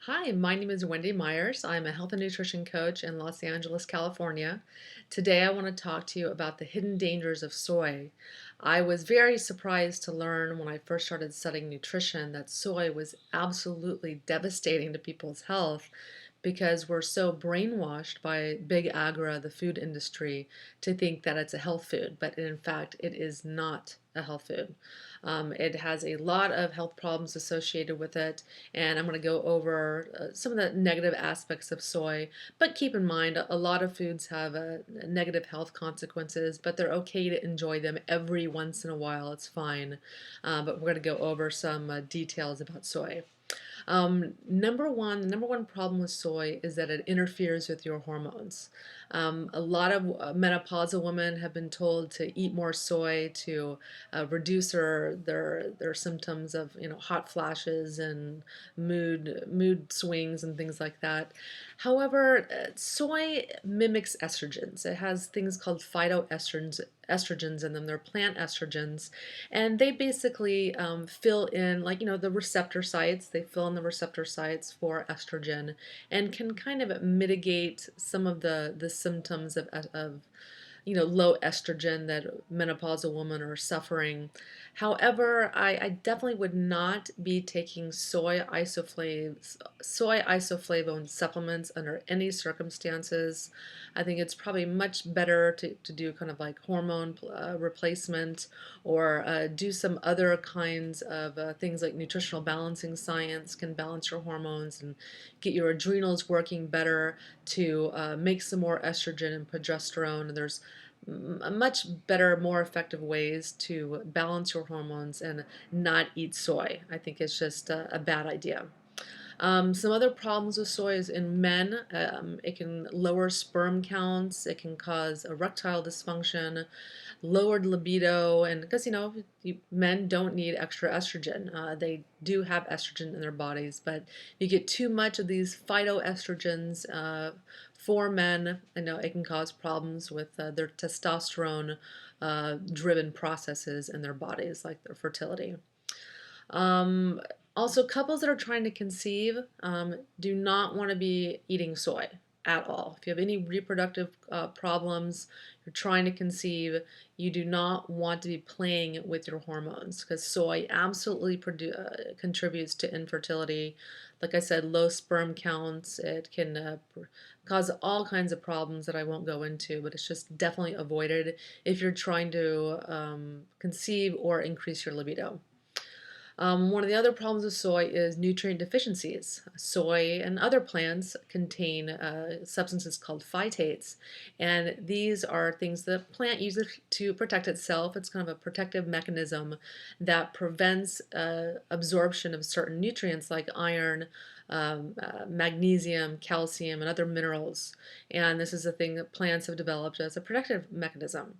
Hi, my name is Wendy Myers. I'm a health and nutrition coach in Los Angeles, California. Today I want to talk to you about the hidden dangers of soy. I was very surprised to learn when I first started studying nutrition that soy was absolutely devastating to people's health because we're so brainwashed by big agri, the food industry, to think that it's a health food, but in fact, it is not a health food. It has a lot of health problems associated with it, and I'm going to go over some of the negative aspects of soy. But keep in mind, a lot of foods have negative health consequences, but they're okay to enjoy them every once in a while. It's fine. But we're going to go over some details about soy. The number one problem with soy is that it interferes with your hormones. A lot of menopausal women have been told to eat more soy to reduce their symptoms of hot flashes and mood swings and things like that. However, soy mimics estrogens. It has things called phytoestrogens in them. They're plant estrogens, and they basically fill in, like, the receptor sites. They fill in the receptor sites for estrogen and can kind of mitigate some of the symptoms of low estrogen that menopausal women are suffering. However, I definitely would not be taking soy isoflavone supplements under any circumstances. I think it's probably much better to do kind of like hormone replacement, or do some other kinds of things like nutritional balancing science can balance your hormones and get your adrenals working better to make some more estrogen and progesterone. And there's much better, more effective ways to balance your hormones and not eat soy. I think it's just a bad idea. Some other problems with soy is in men. It can lower sperm counts. It can cause erectile dysfunction, lowered libido, and because men don't need extra estrogen. They do have estrogen in their bodies, but you get too much of these phytoestrogens for men. I know it can cause problems with their testosterone driven processes in their bodies, like their fertility. Um, Also, couples that are trying to conceive do not want to be eating soy at all. If you have any reproductive problems, you're trying to conceive, you do not want to be playing with your hormones, because soy absolutely contributes to infertility. Like I said, low sperm counts. It can cause all kinds of problems that I won't go into, but it's just definitely avoided if you're trying to conceive or increase your libido. One of the other problems with soy is nutrient deficiencies. Soy and other plants contain substances called phytates, and these are things the plant uses to protect itself. It's kind of a protective mechanism that prevents absorption of certain nutrients like iron, magnesium, calcium, and other minerals. And this is a thing that plants have developed as a protective mechanism.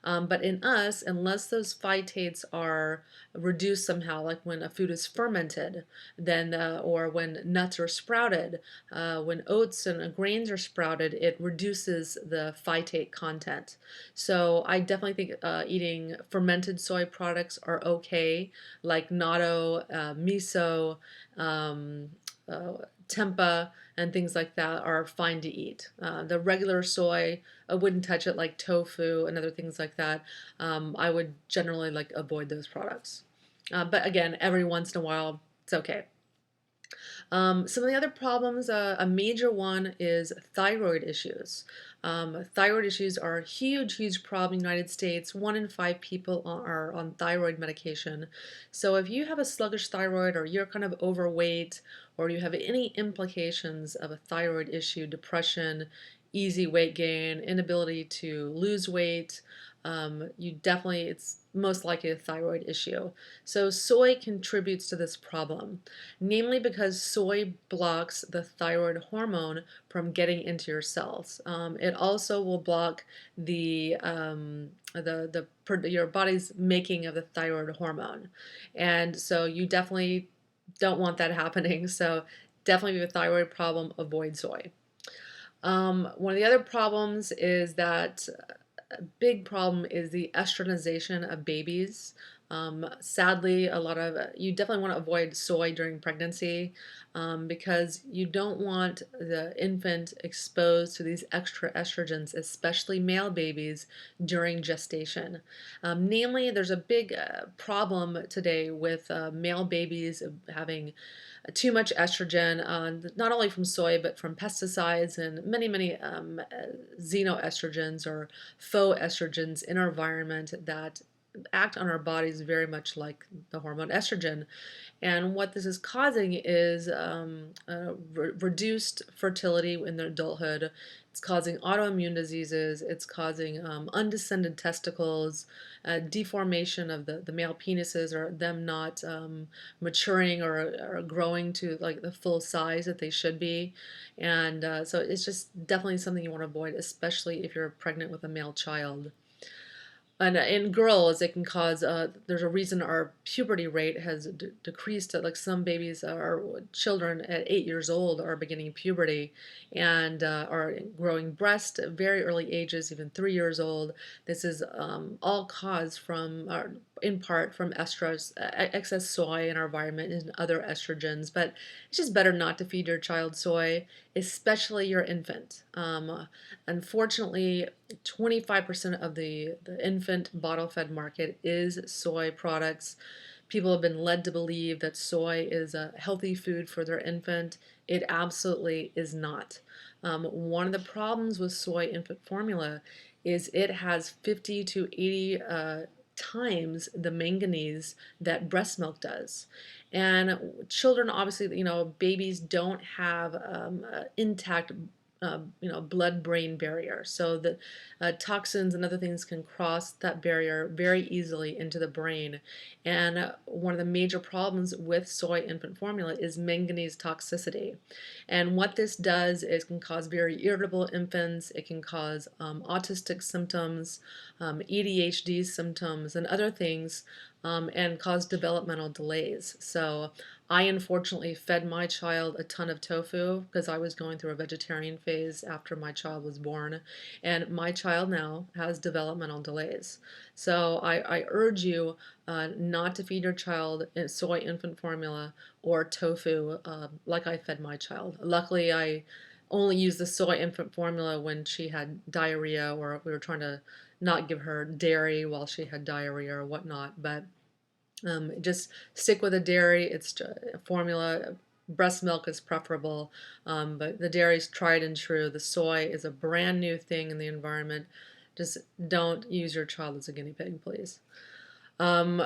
But in us, unless those phytates are reduced somehow, like when a food is fermented, then or when nuts are sprouted, when oats and grains are sprouted, it reduces the phytate content. So I definitely think eating fermented soy products are okay, like natto, miso, um, tempeh, and things like that are fine to eat. The regular soy, I wouldn't touch it, like tofu and other things like that. I would generally like avoid those products. But again, every once in a while, it's okay. Some of the other problems, a major one is thyroid issues. Thyroid issues are a huge, huge problem in the United States. 1 in 5 people are on thyroid medication. So if you have a sluggish thyroid, or you're kind of overweight, or you have any implications of a thyroid issue, depression, easy weight gain, inability to lose weight, it's most likely a thyroid issue. So soy contributes to this problem, namely because soy blocks the thyroid hormone from getting into your cells. It also will block your body's making of the thyroid hormone, and so you definitely don't want that happening. So definitely, if you have a thyroid problem, avoid soy. One of the other problems is that a big problem is the estronization of babies. Sadly, a lot of you definitely want to avoid soy during pregnancy because you don't want the infant exposed to these extra estrogens, especially male babies during gestation. Namely, there's a big problem today with male babies having too much estrogen, not only from soy, but from pesticides and many, many xenoestrogens or faux estrogens in our environment that act on our bodies very much like the hormone estrogen. And what this is causing is reduced fertility in their adulthood. It's causing autoimmune diseases. It's causing undescended testicles, deformation of the male penises, or them not maturing or growing to like the full size that they should be. And so it's just definitely something you want to avoid, especially if you're pregnant with a male child. And in girls, it can cause, there's a reason our puberty rate has decreased. Like some babies or children at 8 years old are beginning puberty and are growing breast at very early ages, even 3 years old. This is all caused from, in part from estrus, excess soy in our environment and other estrogens. But it's just better not to feed your child soy, especially your infant. Unfortunately, 25% of the infant bottle fed market is soy products. People have been led to believe that soy is a healthy food for their infant. It absolutely is not. One of the problems with soy infant formula is it has 50 to 80 times the manganese that breast milk does. And children, obviously, babies don't have intact blood-brain barrier. So the toxins and other things can cross that barrier very easily into the brain. And one of the major problems with soy infant formula is manganese toxicity. And what this does is can cause very irritable infants. It can cause autistic symptoms, ADHD symptoms, and other things, and cause developmental delays. So I unfortunately fed my child a ton of tofu because I was going through a vegetarian phase after my child was born, and my child now has developmental delays. So I urge you not to feed your child soy infant formula or tofu like I fed my child. Luckily, I only used the soy infant formula when she had diarrhea or we were trying to not give her dairy while she had diarrhea or whatnot. But just stick with the dairy. It's formula. Breast milk is preferable, but the dairy is tried and true. The soy is a brand new thing in the environment. Just don't use your child as a guinea pig, please. Um,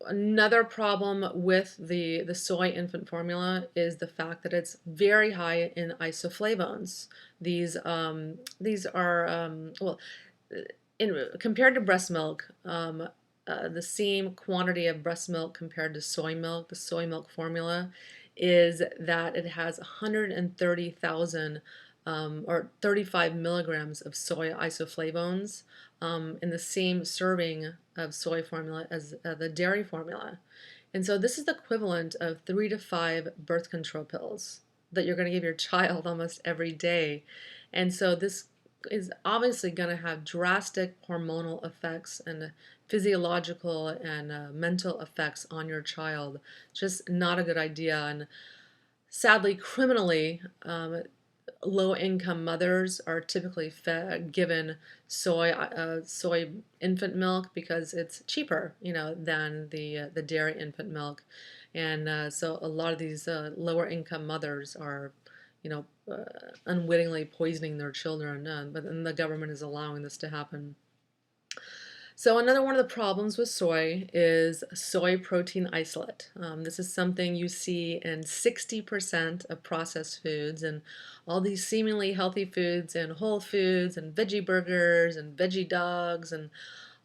Another problem with the soy infant formula is the fact that it's very high in isoflavones. These are well, compared to breast milk, the same quantity of breast milk compared to soy milk, the soy milk formula, is that it has 130,000 or 35 milligrams of soy isoflavones in the same serving of soy formula as the dairy formula. And so this is the equivalent of 3 to 5 birth control pills that you're going to give your child almost every day. And so this is obviously going to have drastic hormonal effects and physiological and mental effects on your child. Just not a good idea. And sadly, criminally, low-income mothers are typically given soy infant milk because it's cheaper, than the dairy infant milk, and so a lot of these lower-income mothers are, unwittingly poisoning their children, but then the government is allowing this to happen. So another one of the problems with soy is soy protein isolate. This is something you see in 60% of processed foods and all these seemingly healthy foods and whole foods and veggie burgers and veggie dogs and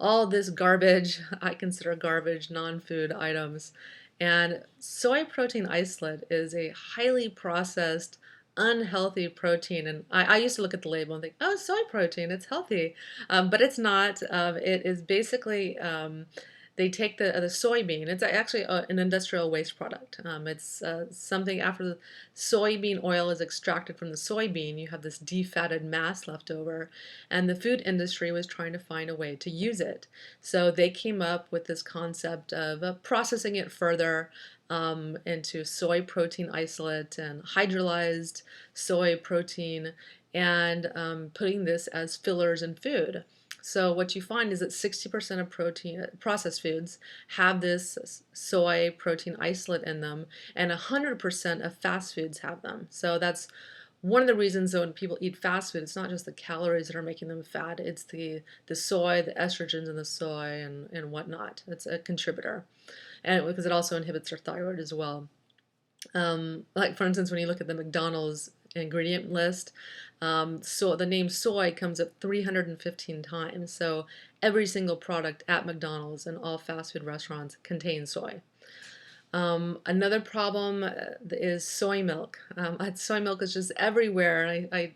all this garbage, I consider garbage, non-food items. And soy protein isolate is a highly processed, unhealthy protein. And I used to look at the label and think, oh, soy protein, it's healthy. But it's not. It is basically they take the soybean. It's actually an industrial waste product. It's something after the soybean oil is extracted from the soybean, you have this defatted mass left over, and the food industry was trying to find a way to use it. So they came up with this concept of processing it further into soy protein isolate and hydrolyzed soy protein, and putting this as fillers in food. So what you find is that 60% of protein processed foods have this soy protein isolate in them, and 100% of fast foods have them. So that's one of the reasons that when people eat fast food, it's not just the calories that are making them fat, it's the soy, the estrogens in the soy, and whatnot. It's a contributor. And because it also inhibits their thyroid as well. Like for instance, when you look at the McDonald's ingredient list, so the name soy comes up 315 times. So every single product at McDonald's and all fast food restaurants contains soy. Another problem is soy milk. Soy milk is just everywhere. I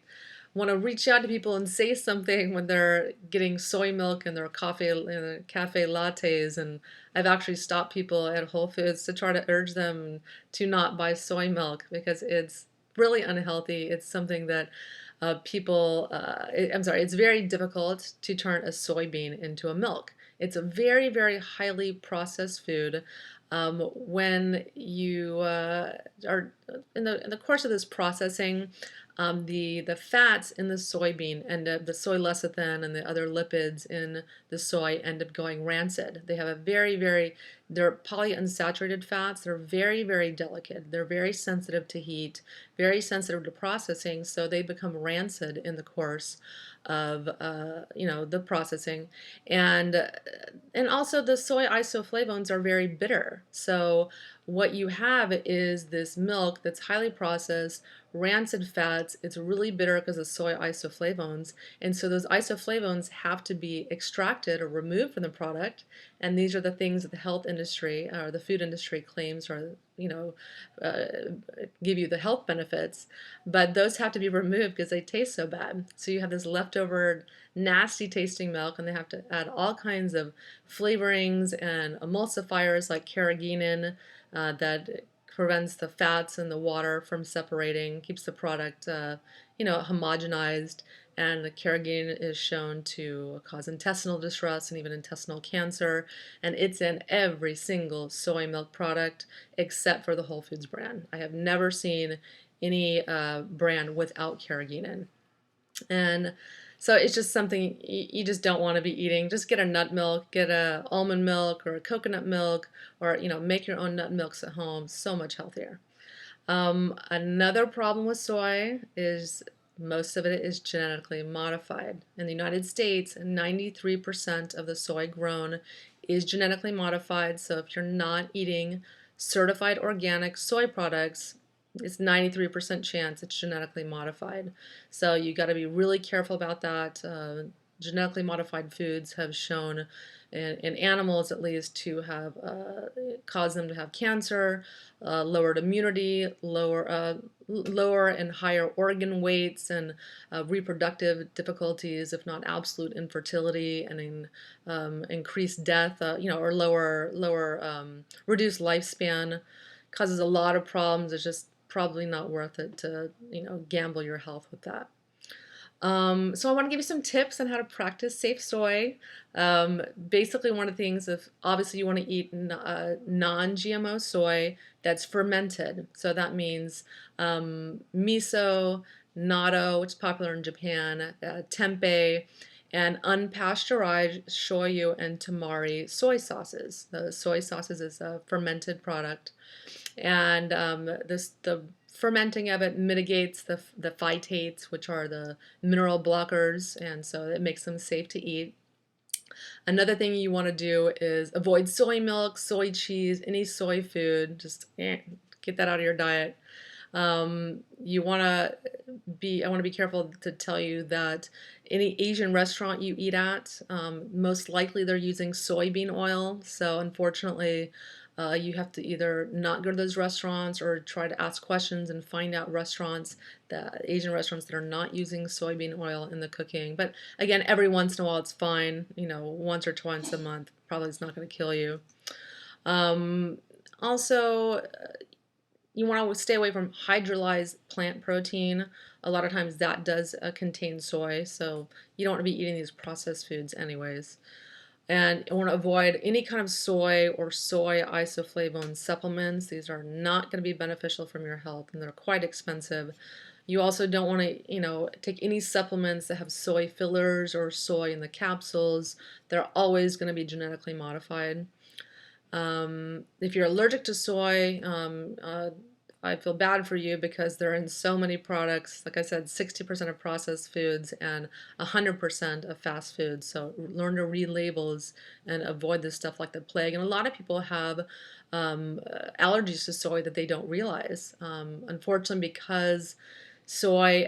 want to reach out to people and say something when they're getting soy milk in their cafe lattes, and I've actually stopped people at Whole Foods to try to urge them to not buy soy milk because it's really unhealthy. It's something that it's very difficult to turn a soybean into a milk. It's a very, very highly processed food. When you are in the course of this processing, the fats in the soybean end up, the soy lecithin and the other lipids in the soy end up going rancid. They have a they're polyunsaturated fats. They're very, very delicate. They're very sensitive to heat, very sensitive to processing, so they become rancid in the course of the processing. And also the soy isoflavones are very bitter. So what you have is this milk that's highly processed, rancid fats. It's really bitter because of soy isoflavones, and so those isoflavones have to be extracted or removed from the product, and these are the things that the health industry or the food industry claims are, uh, give you the health benefits, but those have to be removed because they taste so bad. So you have this leftover nasty tasting milk, and they have to add all kinds of flavorings and emulsifiers like carrageenan that prevents the fats in the water from separating, keeps the product homogenized, and the carrageenan is shown to cause intestinal distress and even intestinal cancer, and it's in every single soy milk product except for the Whole Foods brand. I have never seen any brand without carrageenan. And so it's just something you just don't want to be eating. Just get a nut milk, get a almond milk or a coconut milk, or make your own nut milks at home. So much healthier. Another problem with soy is most of it is genetically modified. In the United States, 93% of the soy grown is genetically modified. So if you're not eating certified organic soy products, it's 93% chance it's genetically modified. So you got to be really careful about that. Genetically modified foods have shown in animals at least to have caused them to have cancer, lowered immunity, lower and higher organ weights, and reproductive difficulties, if not absolute infertility, and increased death, or reduced lifespan. Causes a lot of problems. It's just probably not worth it to gamble your health with that. So I want to give you some tips on how to practice safe soy. Basically, one of the things, if obviously you want to eat non-GMO soy that's fermented. So that means miso, natto, which is popular in Japan, tempeh, and unpasteurized shoyu and tamari soy sauces. The soy sauces is a fermented product, and the fermenting of it mitigates the phytates, which are the mineral blockers, and so it makes them safe to eat. Another thing you want to do is avoid soy milk, soy cheese, any soy food. Just get that out of your diet. You want to I want to be careful to tell you that any Asian restaurant you eat at, most likely they're using soybean oil. So unfortunately, You have to either not go to those restaurants or try to ask questions and find out restaurants, the Asian restaurants that are not using soybean oil in the cooking. But again, every once in a while it's fine. Once or twice a month probably is not going to kill you. Um, Also, you want to stay away from hydrolyzed plant protein. A lot of times that does contain soy, so you don't want to be eating these processed foods anyways. And you want to avoid any kind of soy or soy isoflavone supplements. These are not going to be beneficial from your health, and they're quite expensive. You also don't want to, take any supplements that have soy fillers or soy in the capsules. They're always going to be genetically modified. If you're allergic to soy, I feel bad for you because they're in so many products. Like I said, 60% of processed foods and 100% of fast foods. So learn to read labels and avoid this stuff like the plague. And a lot of people have allergies to soy that they don't realize. Unfortunately, because soy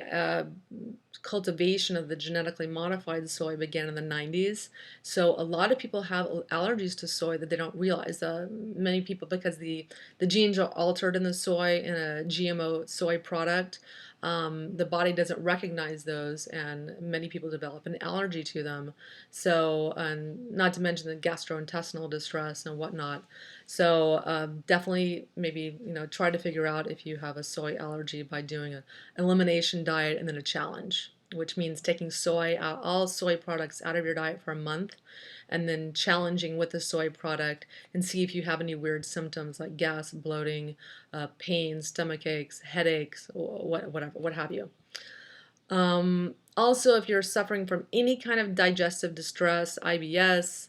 cultivation of the genetically modified soy began in the 90s. So a lot of people have allergies to soy that they don't realize. Many people, because the genes are altered in the soy in a GMO soy product, the body doesn't recognize those, and many people develop an allergy to them. So, not to mention the gastrointestinal distress and whatnot. So, definitely maybe try to figure out if you have a soy allergy by doing an elimination diet and then a challenge, which means taking soy out, all soy products out of your diet for a month, and then challenging with the soy product and see if you have any weird symptoms like gas, bloating, pain, stomach aches, headaches, whatever, what have you. Also, if you're suffering from any kind of digestive distress, IBS,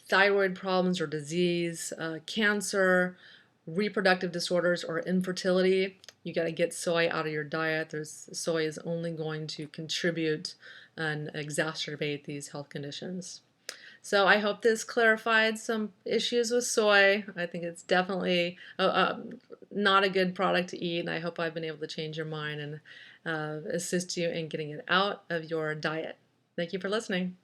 thyroid problems or disease, cancer, reproductive disorders, or infertility, you got to get soy out of your diet. Soy is only going to contribute and exacerbate these health conditions. So I hope this clarified some issues with soy. I think it's definitely not a good product to eat, and I hope I've been able to change your mind and assist you in getting it out of your diet. Thank you for listening.